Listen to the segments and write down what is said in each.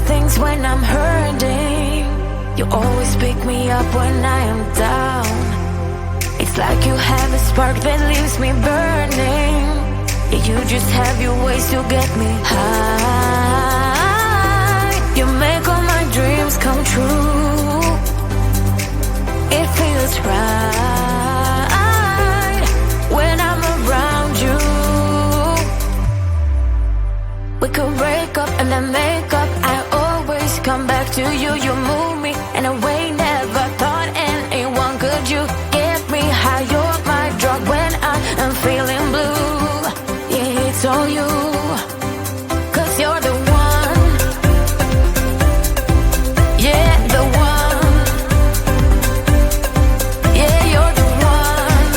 things when I'm hurting. You always pick me up when I am down. It's like you have a spark that leaves me burning. Yeah, you just have your ways to get me high. You make all my dreams come true. It feels right when I'm around you. We could break up and then make up. I always come back to you. You move me in a way never thought anyone could. You get me high. You're my drug when I am feeling blue. Yeah, it's all you, 'cause you're the one. Yeah, the one. Yeah, you're the one.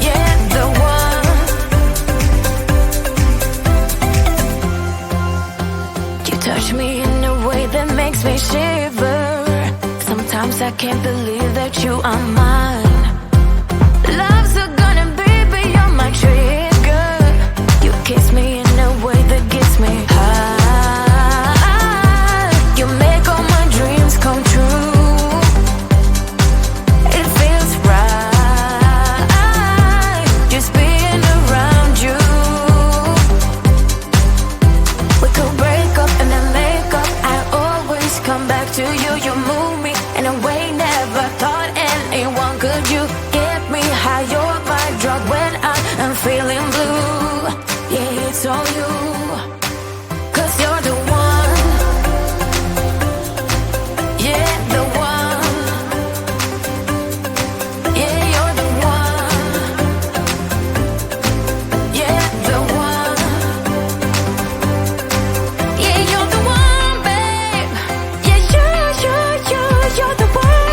Yeah, the one. You touch me in a way that makes me shiver. Sometimes I can't believe that you are mine. Love's a gun and baby, you're my trigger. You kiss me in a way that gets me high. You make all my dreams come true. It feels right just being around you. We could break up and then make up. I always come back to you. You move me in a way never thought anyone could. You get me high. You're my drug when I am feeling blue. Yeah, it's all you, 'cause you're the one. Yeah, the one. Yeah, you're the one. Yeah, the one. Yeah, you're the one, babe. Yeah, you're the one.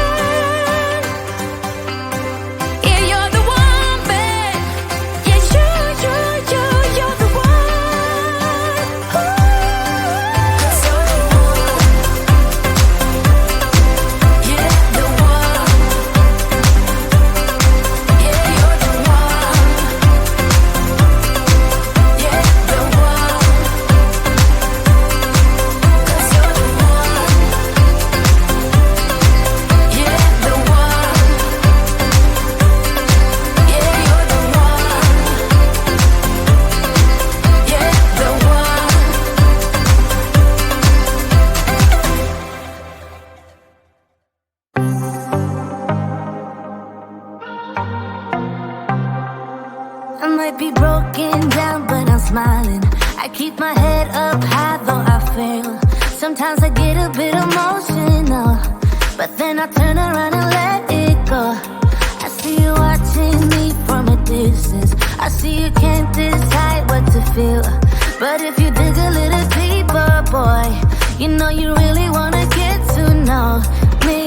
Yeah, you're the one, babe. Yeah, you're the one. Ooh. 'Cause you're the one. Yeah, the one. Yeah, you're the one. Yeah, the one. 'Cause you're the one. Yeah, the one. Yeah, you're the one. Yeah, the one. I might be broken down, but I'm smiling. I keep my head up high, though I fail. Sometimes I get a bit emotional, but then I turn around and let it go. I see you watching me from a distance. I see you can't decide what to feel. But if you dig a little deeper, boy, you know you really wanna get to know me.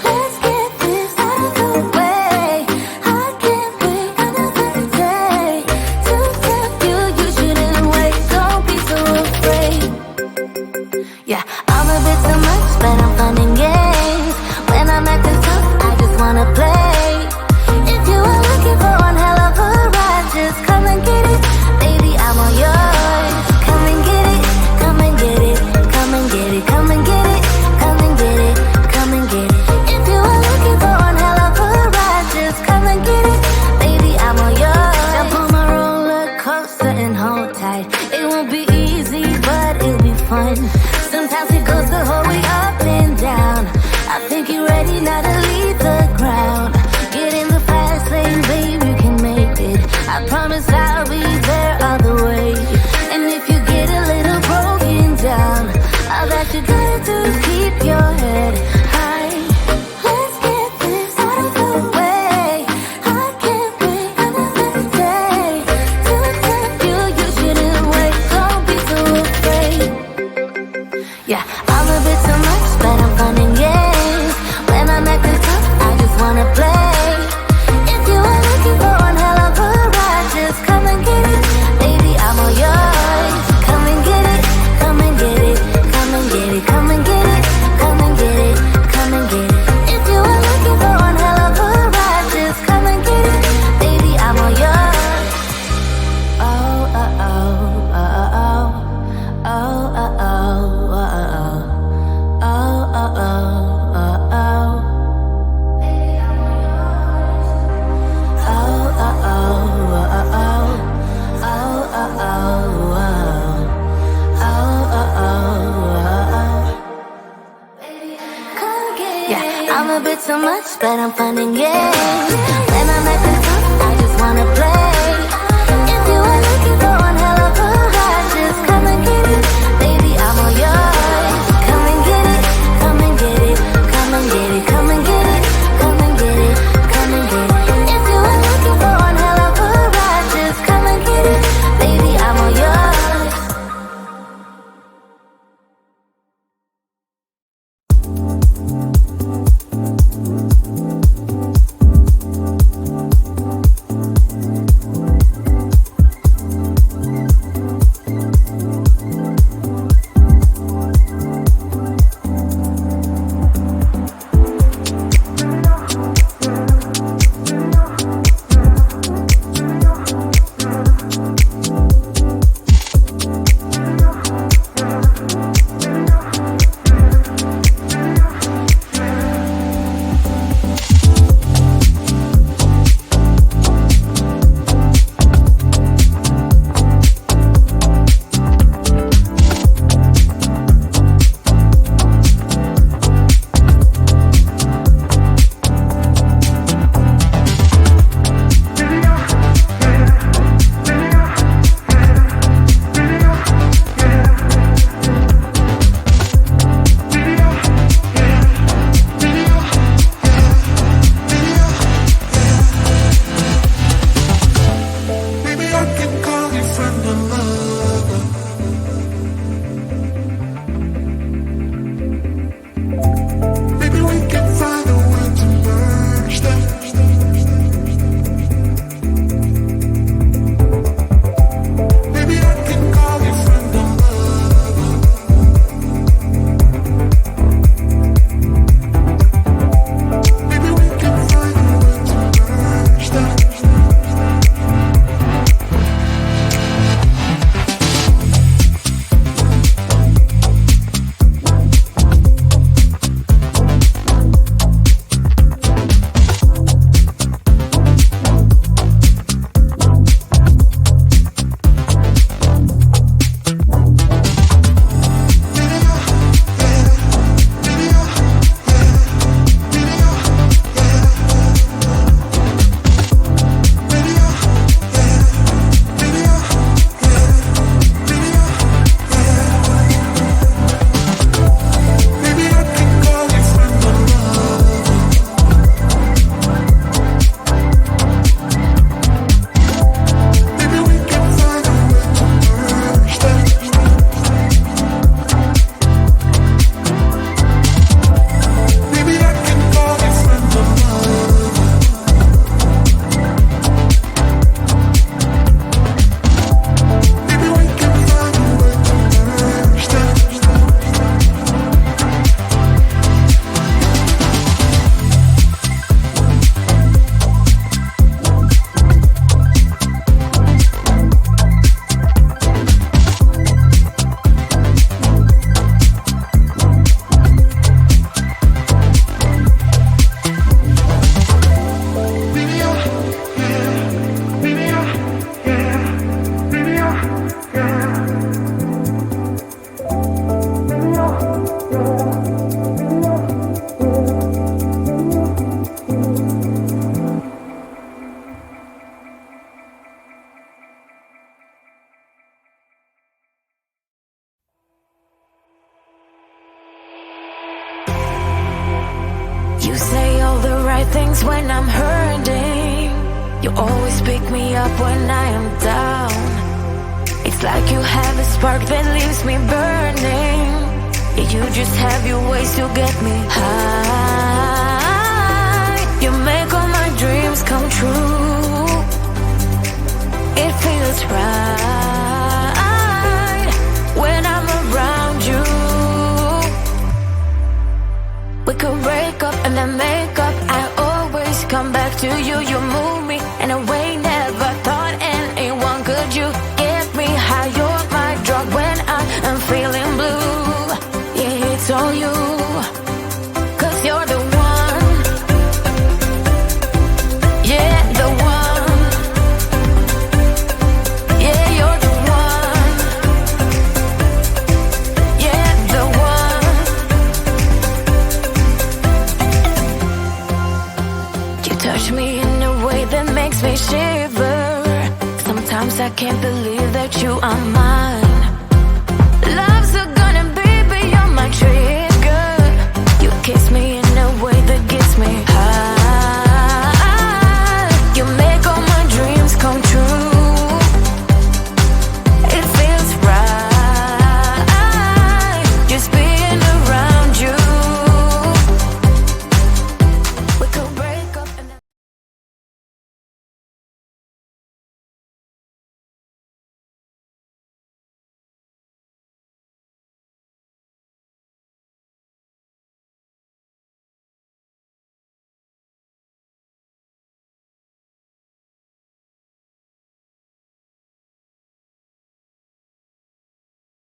Let's get this out of the way. I can't wait another day to tell you you shouldn't wait. Don't be so afraid. Yeah, I'm a bit too much, but I'm fun and games. When I'm acting tough, I just wanna play. If you are looking for one hell of a ride, just come and get it. Baby, I'm all yours. Come and get it, come and get it, come and get it, come and get it, come and get it, come and get it. If you are looking for one hell of a ride, just come and get it. Baby, I'm all yours. Jump on my roller coaster and hold tight. It won't be easy, but it'll be fun. Sometimes it goes the whole way up and down. I think you're ready now to leave the ground. Get in the fast lane, babe, you can make it. I promise I'll be there all the way. And if you get a little broken down, all that you gotta do is keep your head high. Let's get this out of the way. I can't wait another day to tell you you shouldn't wait. Don't be so afraid. Yeah, I'm a bit too much, but I'm fun and games. When I'm acting tough, I just wanna play. If you are looking for one hell of a ride, just come and get a bit too much, but I'm fun and games. When I'm at the top, I just wanna play. If you are looking for one hell of a ride, just come and get it, baby, I'm all yours. Come and get it, come and get it, come and get it, come and get it, come and get it, come and get it. If you are looking for one hell of a ride, just come and get it, baby, I'm all yours. You say all the right things when I'm hurting. You always pick me up when I am down. It's like you have a spark that leaves me burning. Yeah, you just have your ways to get me high. You make all my dreams come true. It feels right when I'm around you. We could break up and then make up. I always come back to you. You move me in a way never thought anyone could. You get me high. You're my drug when I am feeling blue. Yeah, it's all you. 'Cause you're the one. Yeah, the one. Yeah, you're the one. Yeah, the one. I can't believe that you are mine.